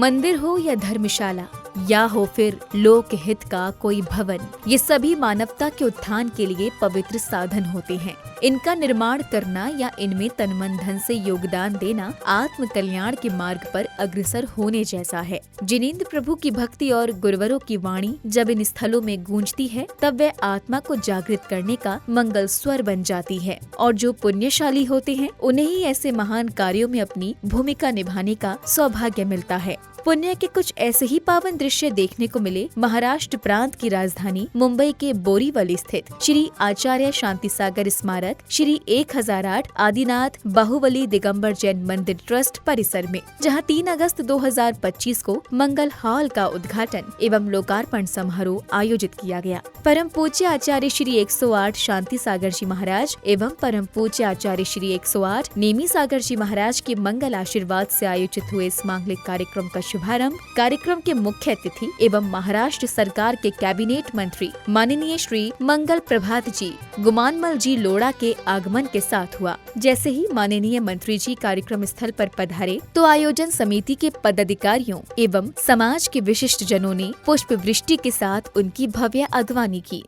मंदिर हो या धर्मशाला या हो फिर लोक हित का कोई भवन, ये सभी मानवता के उत्थान के लिए पवित्र साधन होते हैं। इनका निर्माण करना या इनमें तन मन धन से योगदान देना आत्म कल्याण के मार्ग पर अग्रसर होने जैसा है। जिनेंद्र प्रभु की भक्ति और गुरुवरों की वाणी जब इन स्थलों में गूंजती है, तब वह आत्मा को जागृत करने का मंगल स्वर बन जाती है। और जो पुण्यशाली होते हैं, उन्हें ही ऐसे महान कार्यों में अपनी भूमिका निभाने का सौभाग्य मिलता है। पुण्य के कुछ ऐसे ही पावन दृश्य देखने को मिले महाराष्ट्र प्रांत की राजधानी मुंबई के बोरीवली स्थित श्री आचार्य शांति सागर स्मारक श्री 1008 आदिनाथ बाहुबली दिगंबर जैन मंदिर ट्रस्ट परिसर में, जहां 3 अगस्त 2025 को मंगल हॉल का उद्घाटन एवं लोकार्पण समारोह आयोजित किया गया। परम पूज्य आचार्य श्री 108 शांति सागर जी महाराज एवं परम पूज्य आचार्य श्री 108 नेमी सागर जी महाराज के मंगल आशीर्वाद से आयोजित हुए इस मांगलिक कार्यक्रम का शुभारंभ कार्यक्रम के मुख्य अतिथि एवं महाराष्ट्र सरकार के कैबिनेट मंत्री माननीय श्री मंगल प्रभात जी गुमानमल जी लोढ़ा के आगमन के साथ हुआ। जैसे ही माननीय मंत्री जी कार्यक्रम स्थल पर पधारे, तो आयोजन समिति के पदाधिकारियों एवं समाज के विशिष्ट जनों ने पुष्प वृष्टि के साथ उनकी भव्य अगवानी की।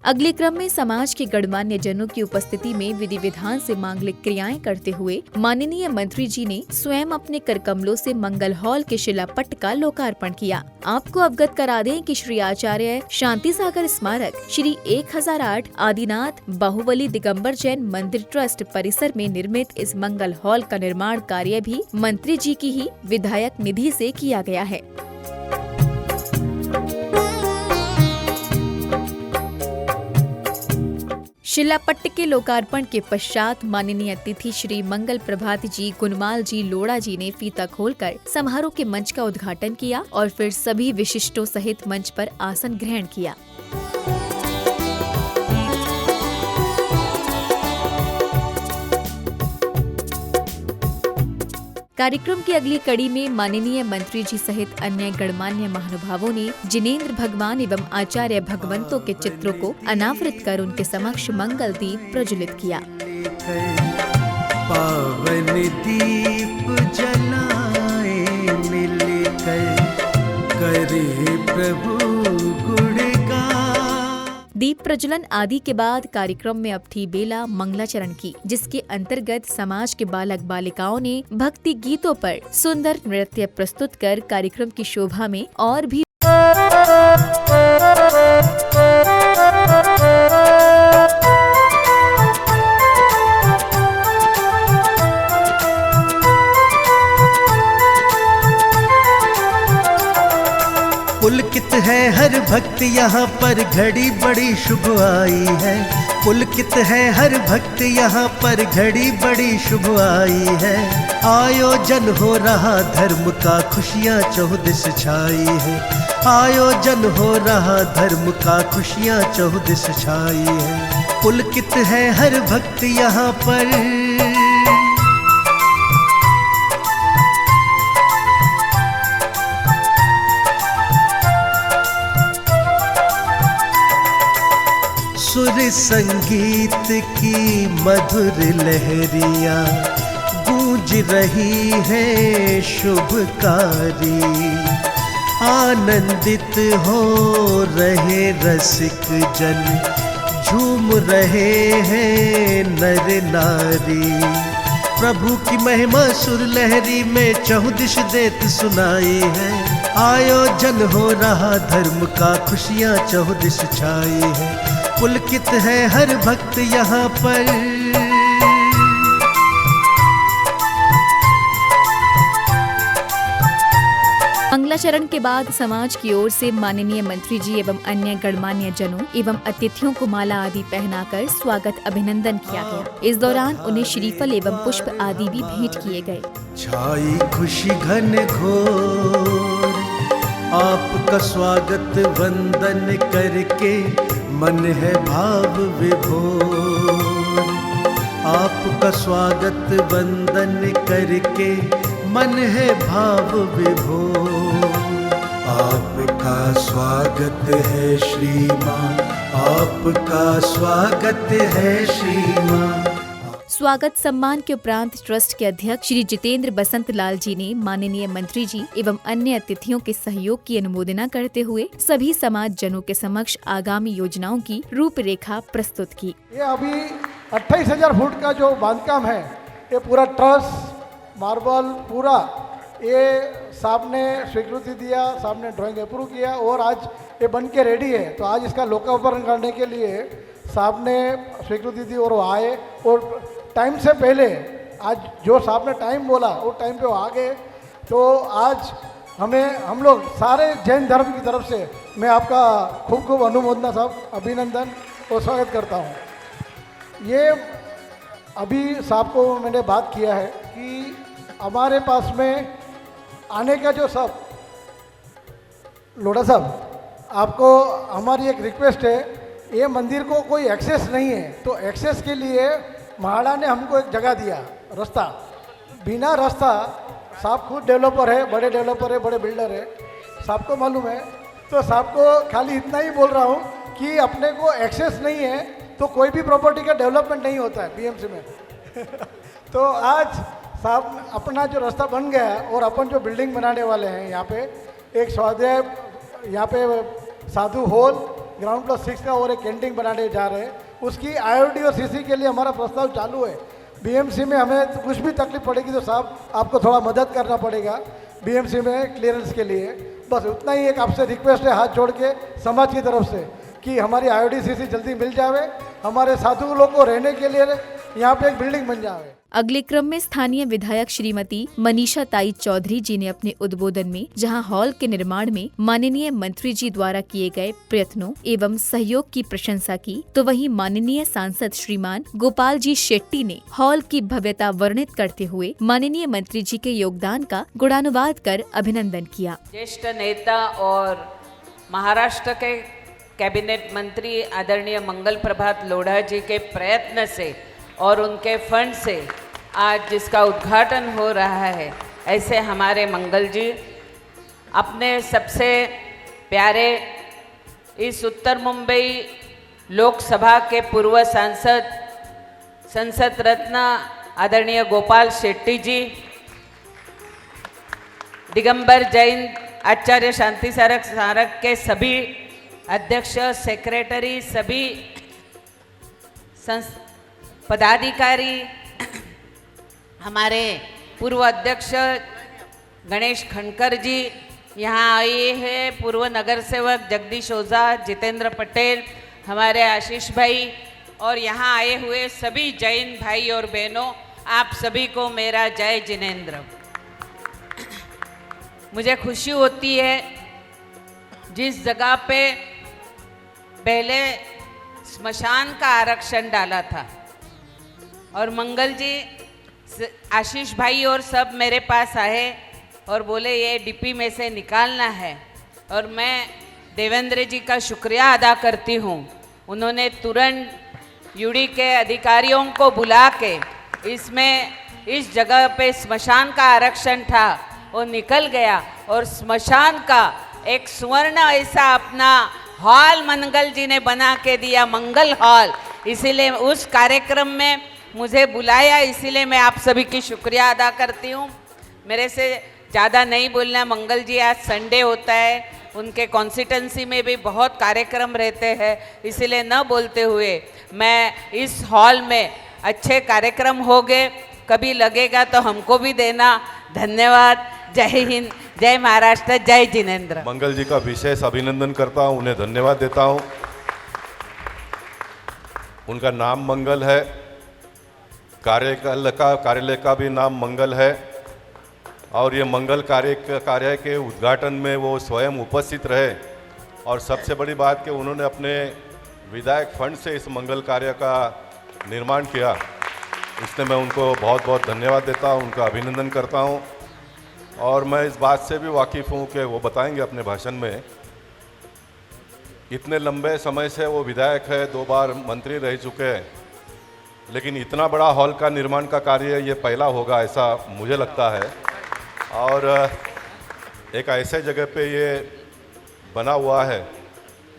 अगले क्रम में समाज के गणमान्य जनों की उपस्थिति में विधि विधान से मांगलिक क्रियाएं करते हुए माननीय मंत्री जी ने स्वयं अपने करकमलों से मंगल हॉल के शिलापट्ट का लोकार्पण किया। आपको अवगत करा दें कि श्री आचार्य शांति सागर स्मारक श्री 1008 आदिनाथ बाहुबली दिगंबर जैन मंदिर ट्रस्ट परिसर में निर्मित इस मंगल हॉल का निर्माण कार्य भी मंत्री जी की ही विधायक निधि से किया गया है। शिलापट्ट के लोकार्पण के पश्चात माननीय अतिथि श्री मंगल प्रभात जी गुणमाल जी लोढ़ा जी ने फीता खोलकर समारोह के मंच का उद्घाटन किया और फिर सभी विशिष्टों सहित मंच पर आसन ग्रहण किया। कार्यक्रम की अगली कड़ी में माननीय मंत्री जी सहित अन्य गणमान्य महानुभावों ने जिनेंद्र भगवान एवं आचार्य भगवंतों के चित्रों को अनावृत कर उनके समक्ष मंगल दीप प्रज्वलित किया। पावन दीप जलाए मिलकर करे प्रभु दीप प्रज्वलन आदि के बाद कार्यक्रम में अब थी बेला मंगलाचरण की, जिसके अंतर्गत समाज के बालक बालिकाओं ने भक्ति गीतों पर सुंदर नृत्य प्रस्तुत कर कार्यक्रम की शोभा में और भी पुलकित है हर भक्त यहाँ पर, घड़ी बड़ी शुभ आई है। पुलकित है हर भक्त यहाँ पर, घड़ी बड़ी शुभ आई है। आयोजन हो रहा धर्म का, खुशियाँ चौदिस छाई है। आयोजन हो रहा धर्म का, खुशियाँ चौदिस छाई है। पुलकित है हर भक्त यहाँ पर। सुर संगीत की मधुर लहरियाँ गूंज रही है शुभकारी। आनंदित हो रहे रसिक जन, झूम रहे हैं नर नारी। प्रभु की महिमा सुर लहरी में चौदिश देत सुनाई है। आयोजन हो रहा धर्म का, खुशियाँ चौदिश छाई है। पुलकित है हर भक्त यहाँ पर। मंगलाचरण के बाद समाज की ओर से माननीय मंत्री जी एवं अन्य गणमान्य जनों एवं अतिथियों को माला आदि पहनाकर स्वागत अभिनंदन किया गया। इस दौरान उन्हें श्रीफल एवं पुष्प आदि भी भेंट किए गए। छाई खुशी घन घोर, आपका स्वागत वंदन करके मन है भाव विभोर। आपका स्वागत वंदन करके मन है भाव विभोर। आपका स्वागत है श्रीमान, आपका स्वागत है श्रीमान। स्वागत सम्मान के उपरांत ट्रस्ट के अध्यक्ष श्री जितेंद्र बसंत लाल जी ने माननीय मंत्री जी एवं अन्य अतिथियों के सहयोग की अनुमोदना करते हुए सभी समाज जनों के समक्ष आगामी योजनाओं की रूपरेखा प्रस्तुत की। ये अभी 28,000 फुट का जो बांधकाम है, ये पूरा ट्रस मार्बल पूरा ये साहब ने स्वीकृति दिया, साहब ने ड्राइंग अप्रूव किया और आज ये बन के रेडी है। तो आज इसका लोकार्पण करने के लिए साहब ने स्वीकृति दी और वो आए और टाइम से पहले आज जो साहब ने टाइम बोला वो टाइम पे वो आ गए। तो आज हम लोग सारे जैन धर्म की तरफ से मैं आपका खूब खूब अनुमोदना साहब, अभिनंदन और स्वागत करता हूँ। ये अभी साहब को मैंने बात किया है कि हमारे पास में आने का जो सब लोढ़ा साहब, आपको हमारी एक रिक्वेस्ट है, ये मंदिर को कोई एक्सेस नहीं है, तो एक्सेस के लिए महाड़ा ने हमको एक जगह दिया, रास्ता। बिना रास्ता, साहब खुद डेवलपर है, बड़े डेवलपर है, बड़े बिल्डर है, साहब को मालूम है। तो साहब को खाली इतना ही बोल रहा हूँ कि अपने को एक्सेस नहीं है तो कोई भी प्रॉपर्टी का डेवलपमेंट नहीं होता है बीएमसी में। तो आज साहब अपना जो रास्ता बन गया है और अपन जो बिल्डिंग बनाने वाले हैं यहाँ पे, एक स्वाध्याय यहाँ पे साधु हॉल ग्राउंड प्लस 6 का और एक कैंटीन बनाने जा रहे हैं, उसकी आईओडी और सीसी के लिए हमारा प्रस्ताव चालू है। बीएमसी में हमें तो कुछ भी तकलीफ पड़ेगी तो साहब आपको थोड़ा मदद करना पड़ेगा बीएमसी में क्लियरेंस के लिए। बस उतना ही एक आपसे रिक्वेस्ट है हाथ जोड़ के समाज की तरफ से कि हमारी आईओडी सीसी जल्दी मिल जावे, हमारे साधु लोग को रहने के लिए यहाँ पे एक बिल्डिंग बन जावे। अगले क्रम में स्थानीय विधायक श्रीमती मनीषा ताई चौधरी जी ने अपने उद्बोधन में जहां हॉल के निर्माण में माननीय मंत्री जी द्वारा किए गए प्रयत्नों एवं सहयोग की प्रशंसा की, तो वहीं माननीय सांसद श्रीमान गोपाल जी शेट्टी ने हॉल की भव्यता वर्णित करते हुए माननीय मंत्री जी के योगदान का गुणानुवाद कर अभिनंदन किया। ज्येष्ठ नेता और महाराष्ट्र के कैबिनेट मंत्री आदरणीय मंगल प्रभात लोढ़ा जी के प्रयत्न से और उनके फंड से आज जिसका उद्घाटन हो रहा है, ऐसे हमारे मंगल जी अपने सबसे प्यारे इस उत्तर मुंबई लोकसभा के पूर्व सांसद, संसद रत्न आदरणीय गोपाल शेट्टी जी, दिगंबर जैन आचार्य शांति स्मारक के सभी अध्यक्ष, सेक्रेटरी, सभी पदाधिकारी, हमारे पूर्व अध्यक्ष गणेश खनकर जी यहाँ आए हैं, पूर्व नगर सेवक जगदीश ओझा, जितेंद्र पटेल, हमारे आशीष भाई और यहाँ आए हुए सभी जैन भाई और बहनों, आप सभी को मेरा जय जिनेंद्र। मुझे खुशी होती है जिस जगह पे पहले स्मशान का आरक्षण डाला था और मंगल जी, आशीष भाई और सब मेरे पास आए और बोले ये डीपी में से निकालना है, और मैं देवेंद्र जी का शुक्रिया अदा करती हूँ। उन्होंने तुरंत यूडी के अधिकारियों को बुला के इस जगह पे स्मशान का आरक्षण था वो निकल गया और स्मशान का एक स्वर्ण ऐसा अपना हॉल मंगल जी ने बना के दिया, मंगल हॉल। इसीलिए उस कार्यक्रम में मुझे बुलाया, इसीलिए मैं आप सभी की शुक्रिया अदा करती हूँ। मेरे से ज़्यादा नहीं बोलना, मंगल जी आज संडे होता है, उनके कॉन्स्टिट्यूंसी में भी बहुत कार्यक्रम रहते हैं, इसीलिए न बोलते हुए मैं इस हॉल में अच्छे कार्यक्रम हो गए, कभी लगेगा तो हमको भी देना। धन्यवाद। जय हिंद, जय महाराष्ट्र, जय जिनेंद्र। मंगल जी का विशेष अभिनंदन करता हूँ, उन्हें धन्यवाद देता हूँ। उनका नाम मंगल है, कार्यालय का भी नाम मंगल है और ये मंगल कार्य के उद्घाटन में वो स्वयं उपस्थित रहे और सबसे बड़ी बात कि उन्होंने अपने विधायक फंड से इस मंगल कार्य का निर्माण किया, इसलिए मैं उनको बहुत बहुत धन्यवाद देता हूँ, उनका अभिनंदन करता हूँ। और मैं इस बात से भी वाकिफ़ हूँ कि वो बताएंगे अपने भाषण में, इतने लंबे समय से वो विधायक है, 2 बार मंत्री रह चुके हैं, लेकिन इतना बड़ा हॉल का निर्माण का कार्य ये पहला होगा ऐसा मुझे लगता है। और एक ऐसे जगह पे ये बना हुआ है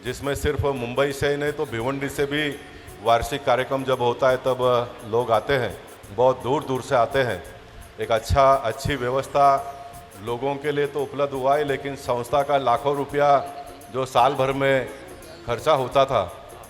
जिसमें सिर्फ मुंबई से ही नहीं तो भिवंडी से भी वार्षिक कार्यक्रम जब होता है तब लोग आते हैं, बहुत दूर दूर से आते हैं। एक अच्छी व्यवस्था लोगों के लिए तो उपलब्ध हुआ है, लेकिन संस्था का लाखों रुपया जो साल भर में खर्चा होता था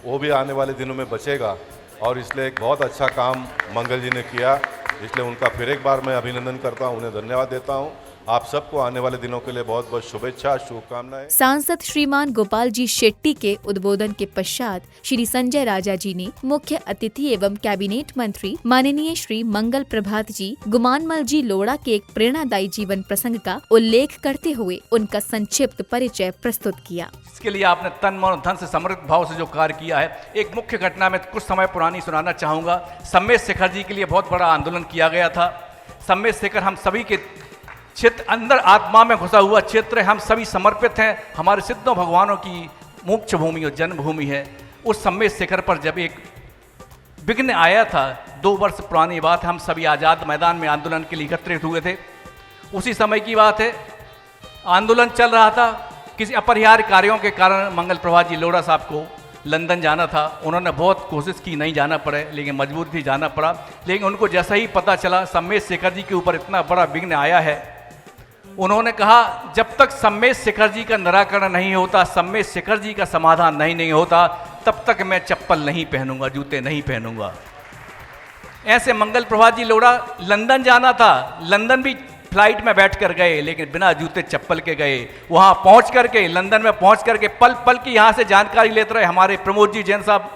वो भी आने वाले दिनों में बचेगा। और इसलिए एक बहुत अच्छा काम मंगल जी ने किया, इसलिए उनका फिर एक बार मैं अभिनंदन करता हूँ, उन्हें धन्यवाद देता हूँ। आप सबको आने वाले दिनों के लिए बहुत बहुत शुभेच्छा, शुभकामनाएं। सांसद श्रीमान गोपाल जी शेट्टी के उद्बोधन के पश्चात श्री संजय राजा जी ने मुख्य अतिथि एवं कैबिनेट मंत्री माननीय श्री मंगल प्रभात जी गुमानमल जी लोढ़ा के एक प्रेरणादायी जीवन प्रसंग का उल्लेख करते हुए उनका संक्षिप्त परिचय प्रस्तुत किया। इसके लिए आपने तन मन धन से समर्पित भाव से जो कार्य किया है, एक मुख्य घटना में कुछ समय पुरानी सुनाना चाहूँगा। सम्मेद शेखर जी के लिए बहुत बड़ा आंदोलन किया गया था। सम्मेद शेखर हम सभी के क्षेत्र, अंदर आत्मा में घुसा हुआ क्षेत्र है, हम सभी समर्पित हैं, हमारे सिद्धों भगवानों की मोक्ष भूमि और जन्मभूमि है। उस सम्मेद शेखर पर जब एक विघ्न आया था, 2 वर्ष पुरानी बात है, हम सभी आज़ाद मैदान में आंदोलन के लिए एकत्रित हुए थे। उसी समय की बात है, आंदोलन चल रहा था, किसी अपरिहार्य कार्यों के कारण मंगल प्रभात जी लोढ़ा साहब को लंदन जाना था। उन्होंने बहुत कोशिश की नहीं जाना पड़े, लेकिन मजबूर भी जाना पड़ा। लेकिन उनको जैसा ही पता चला सम्मेद शेखर जी के ऊपर इतना बड़ा विघ्न आया है, उन्होंने कहा जब तक सम्मेद शेखर जी का निराकरण नहीं होता, सम्मेद शेखर जी का समाधान नहीं होता, तब तक मैं चप्पल नहीं पहनूंगा, जूते नहीं पहनूंगा। ऐसे मंगल प्रभात जी लोढ़ा लंदन जाना था, लंदन भी फ्लाइट में बैठ कर गए, लेकिन बिना जूते चप्पल के गए। वहाँ पहुँच करके, लंदन में पहुँच करके पल पल की यहाँ से जानकारी लेते रहे हमारे प्रमोद जी जैन साहब।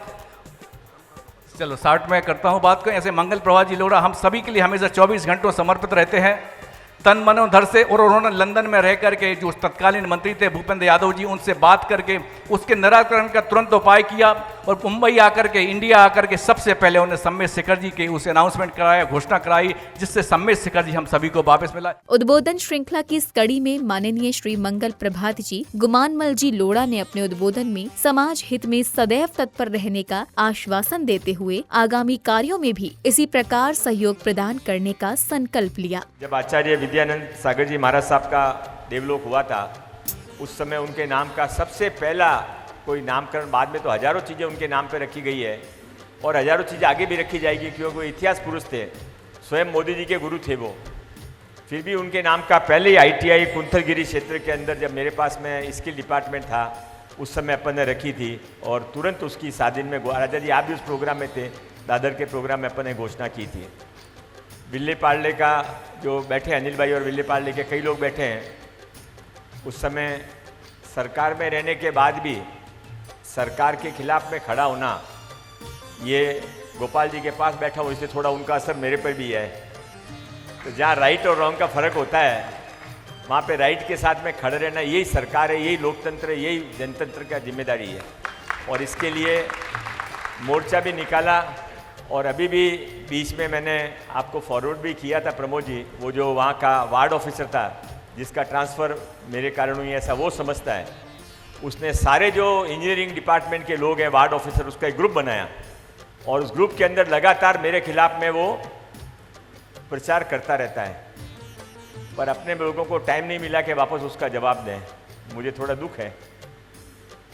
चलो 60 में करता हूँ बात को। ऐसे मंगल प्रभात जी लोढ़ा हम सभी के लिए हमेशा 24 घंटों समर्पित रहते हैं, तन मनो धर से। और उन्होंने लंदन में रह करके जो तत्कालीन मंत्री थे भूपेंद्र यादव जी, उनसे बात करके उसके निराकरण का तुरंत उपाय किया। और मुंबई आकर के, इंडिया आकर के सबसे पहले उन्हें सम्मेद शेखर जी के उस अनाउंसमेंट कराया, घोषणा कराई, जिससे सम्मेद शेखर जी हम सभी को वापस मिला। उद्बोधन श्रृंखला की इस कड़ी में माननीय श्री मंगल प्रभात जी गुमानमल जी लोढ़ा ने अपने उद्बोधन में समाज हित में सदैव तत्पर रहने का आश्वासन देते हुए आगामी कार्यों में भी इसी प्रकार सहयोग प्रदान करने का संकल्प लिया। जब आचार्य विद्यानंद सागर जी महाराज साहब का देवलोक हुआ था, उस समय उनके नाम का सबसे पहला कोई नामकरण, बाद में तो हजारों चीज़ें उनके नाम पे रखी गई है और हजारों चीज़ें आगे भी रखी जाएगी, क्योंकि वो इतिहास पुरुष थे, स्वयं मोदी जी के गुरु थे वो। फिर भी उनके नाम का पहले ही ITI कुंथलगिरी क्षेत्र के अंदर, जब मेरे पास में स्किल डिपार्टमेंट था, उस समय अपन ने रखी थी। और तुरंत उसकी 7 दिन में, राजा जी आप भी उस प्रोग्राम में थे, दादर के प्रोग्राम में अपन ने घोषणा की थी। विल्ले पार्ले का जो बैठे, अनिल भाई और विल्ले पार्ले के कई लोग बैठे हैं, उस समय सरकार में रहने के बाद भी सरकार के खिलाफ में खड़ा होना, ये गोपाल जी के पास बैठा हूँ इसलिए थोड़ा उनका असर मेरे पर भी है। तो जहाँ राइट और रॉन्ग का फर्क होता है, वहाँ पे राइट के साथ में खड़े रहना, यही सरकार है, यही लोकतंत्र है, यही जनतंत्र का जिम्मेदारी है। और इसके लिए मोर्चा भी निकाला। और अभी भी बीच में मैंने आपको फॉरवर्ड भी किया था प्रमोद जी, वो जो वहाँ का वार्ड ऑफिसर था जिसका ट्रांसफ़र मेरे कारण हुई ऐसा वो समझता है, उसने सारे जो इंजीनियरिंग डिपार्टमेंट के लोग हैं, वार्ड ऑफिसर, उसका एक ग्रुप बनाया और उस ग्रुप के अंदर लगातार मेरे खिलाफ में वो प्रचार करता रहता है, पर अपने लोगों को टाइम नहीं मिला कि वापस उसका जवाब दें। मुझे थोड़ा दुख है।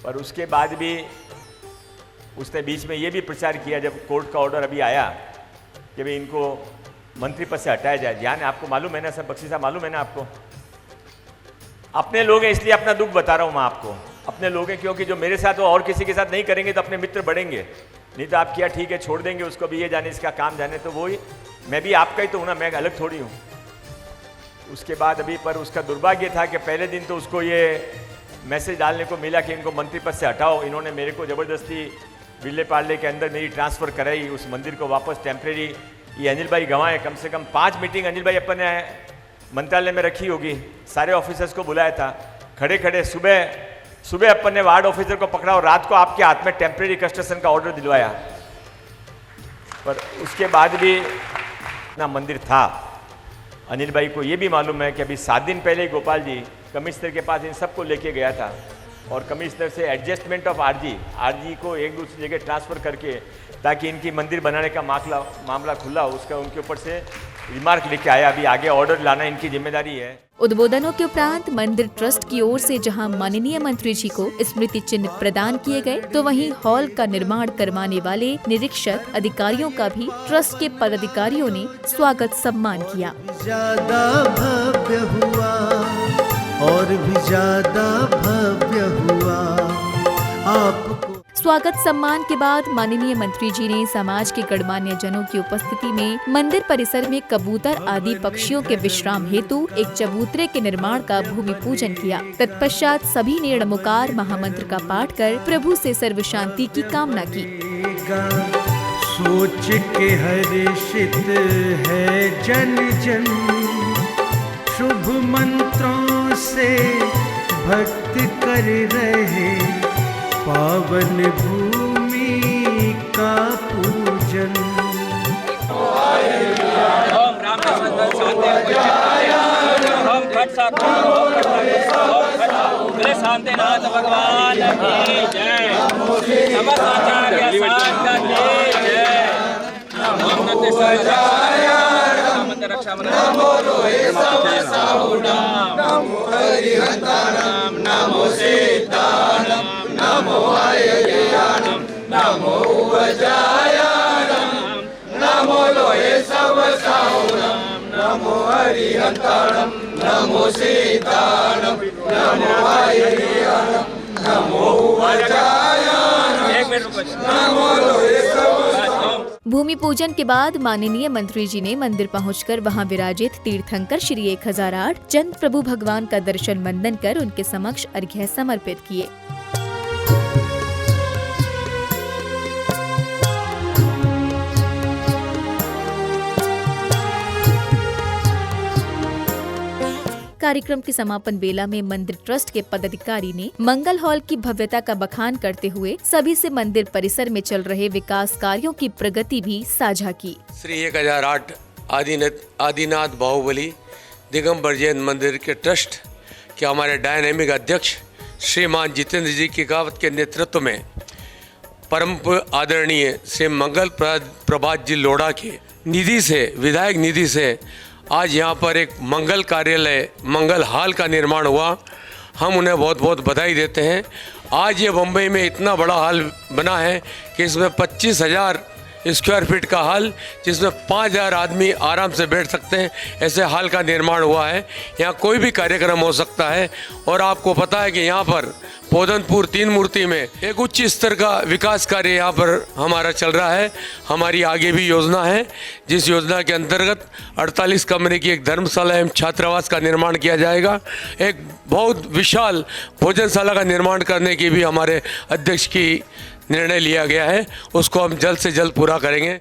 पर उसके बाद भी उसने बीच में ये भी प्रचार किया, जब कोर्ट का ऑर्डर अभी आया कि भाई इनको मंत्री पद से हटाया जाए। ध्यान है, आपको मालूम है ना सब, बख्शी साहब मालूम है ना आपको, अपने लोग हैं इसलिए अपना दुख बता रहा हूँ मैं आपको। अपने लोग हैं क्योंकि जो मेरे साथ हो और किसी के साथ नहीं करेंगे तो अपने मित्र बढ़ेंगे, नहीं तो आप क्या ठीक है छोड़ देंगे उसको, भी ये जाने इसका काम जाने, तो वही मैं भी आपका ही तो हूँ ना, मैं अलग थोड़ी हूँ। उसके बाद अभी पर उसका दुर्भाग्य था कि पहले दिन तो उसको ये मैसेज डालने को मिला कि इनको मंत्री पद से हटाओ। इन्होंने मेरे को ज़बरदस्ती विल्ले पार्ले के अंदर मेरी ट्रांसफ़र कराई, उस मंदिर को वापस टेम्प्रेरी। ये अनिल भाई गंवाए, कम से कम 5 मीटिंग अनिल भाई अपन ने मंत्रालय में रखी होगी, सारे ऑफिसर्स को बुलाया था, खड़े खड़े सुबह अपन ने वार्ड ऑफिसर को पकड़ा और रात को आपके हाथ में टेम्प्रेरी कंस्ट्रक्शन का ऑर्डर दिलवाया। पर उसके बाद भी ना मंदिर था। अनिल भाई को ये भी मालूम है कि अभी 7 दिन पहले गोपाल जी कमिश्नर के पास इन सबको लेके गया था और कमिश्नर से एडजस्टमेंट ऑफ आरजी को एक दूसरी जगह ट्रांसफ़र करके, ताकि इनकी मंदिर बनाने का मामला खुला, उसका उनके ऊपर से रिमार्क लेके आया। अभी आगे ऑर्डर लाना इनकी जिम्मेदारी है। उद्बोधनों के उपरांत मंदिर ट्रस्ट की ओर से जहां माननीय मंत्री जी को स्मृति चिन्ह प्रदान किए गए, तो वहीं हॉल का निर्माण करवाने वाले निरीक्षक अधिकारियों का भी ट्रस्ट के पदाधिकारियों ने स्वागत सम्मान किया। ज्यादा भव्य हुआ और भी ज्यादा भव्य हुआ आपको। स्वागत सम्मान के बाद माननीय मंत्री जी ने समाज के गणमान्य जनों की उपस्थिति में मंदिर परिसर में कबूतर आदि पक्षियों के विश्राम हेतु एक चबूतरे के निर्माण का भूमि पूजन किया। तत्पश्चात सभी ने णमुकार महामंत्र का पाठ कर प्रभु से सर्व शांति की कामना की। सोच के हर्षित है जन जन, शुभ मंत्रों से भक्त कर रहे पावन भूमि का पूजन। ओम राम शांतिनाथ भगवान की जय। समस्त आचार्य संघ की जय। ओम नमो रक्षा नमो हरिहंताणं नमो सीताणं नमो आयज्ञानं नमो उवजायानं नमो लोहे सवसाहुनं नमो हरिहंताणं नमो सीताणं नमो आयज्ञानं नमो उवजायानं। एक मिनट रुको। नमो लोहे सवसाहुनं। भूमि पूजन के बाद माननीय मंत्री जी ने मंदिर पहुंचकर वहां विराजित तीर्थंकर श्री 1008 चंद प्रभु भगवान का दर्शन वंदन कर उनके समक्ष अर्घ्य समर्पित किए। कार्यक्रम के समापन बेला में मंदिर ट्रस्ट के पदाधिकारी ने मंगल हॉल की भव्यता का बखान करते हुए सभी से मंदिर परिसर में चल रहे विकास कार्यों की प्रगति भी साझा की। श्री 1008 आदिनाथ बाहुबली दिगंबर जैन मंदिर के ट्रस्ट के हमारे डायनेमिक अध्यक्ष श्रीमान जितेंद्र जी की कावत के नेतृत्व में परम आदरणीय श्री मंगल प्रभात जी लोढ़ा के निधि से, विधायक निधि से आज यहाँ पर एक मंगल कार्यालय, मंगल हॉल का निर्माण हुआ। हम उन्हें बहुत बहुत बधाई देते हैं। आज ये मुंबई में इतना बड़ा हॉल बना है कि इसमें 25,000 स्क्वायर फीट का हॉल, जिसमें 5,000 आदमी आराम से बैठ सकते हैं, ऐसे हॉल का निर्माण हुआ है। यहाँ कोई भी कार्यक्रम हो सकता है। और आपको पता है कि यहाँ पर पोदनपुर 3 मूर्ति में एक उच्च स्तर का विकास कार्य यहाँ पर हमारा चल रहा है। हमारी आगे भी योजना है, जिस योजना के अंतर्गत 48 कमरे की एक धर्मशाला एवं छात्रावास का निर्माण किया जाएगा। एक बहुत विशाल भोजनशाला का निर्माण करने की भी हमारे अध्यक्ष की निर्णय लिया गया है। उसको हम जल्द से जल्द पूरा करेंगे।